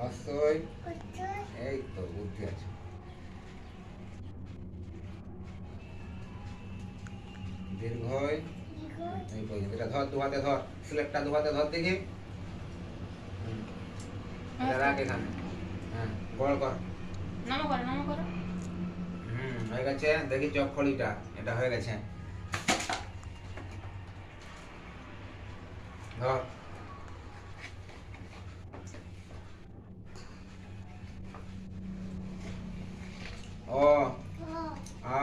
হস্যই এই তো বুদ্ধি আছে। দীর্ঘই এই পর্যন্ত। এটা ধর, দু হাতে ধর, সিলেক্টটা দু হাতে ধর দেখি। এটা রাখ এখানে। হ্যাঁ, বড় কর। নামো করো। হয়ে গেছে। দেখি চকখড়িটা, এটা হয়ে গেছে। ধর। অ আ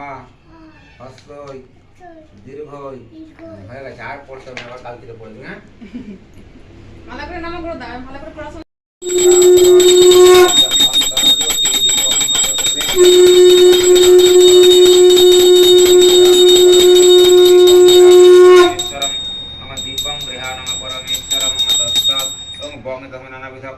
হস্যই দীর্ঘই হয়ে গেছে। আর পড়তে হবে না, আবার কাল থেকে পড়বি। হ্যাঁ, ভালো করে নামো করো দাও, ভালো করে পড়াশোনা।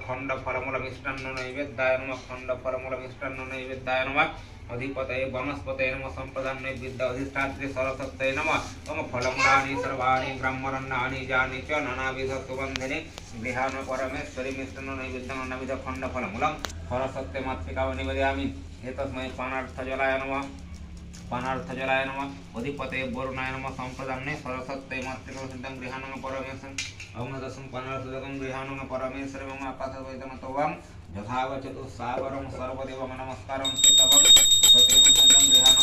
খণ্ড ফলমূল মিষ্টান্ন নৈবেদ্যায় নমঃ। খণ্ড ফলমূল মিষ্টান্ন নৈবেদ্যায় নমঃ। অধিপতয়ে বনস্পতয়ে নমঃ। সম্প্রদান বিদ্যা অধিষ্ঠাত্রী সরস্বত্যে নমঃ। ওম ফলমূলানি সর্বাণি ব্রাহ্মণান্নানি যানি চ নানাবিধ সুগন্ধিনি গৃহাণ পরমেশ্বরী মিষ্টান্ন নৈবেদ্যং নানাবিধ খণ্ড ফলমূলং সরস্বত্যে মাতৃকাও নিবেদয়ামি। এতস্मै পানার্থজলায় নমঃ। পানার্থজলায় নমঃ। অধিপতয়ে বরুণায় নমঃ। সম্প্রদানে সরস্বত্যে মাতৃকাও সিদ্ধং গৃহাণ পরমেশ্বরং অগ্নদশং পানার্থজলং গৃহাণ পরমেশ্বরং আকাশবৈতমতোবাং যথাবচতু সাগরং সর্বদেব নমস্কারং কৃতবং সত্যং গৃহাণ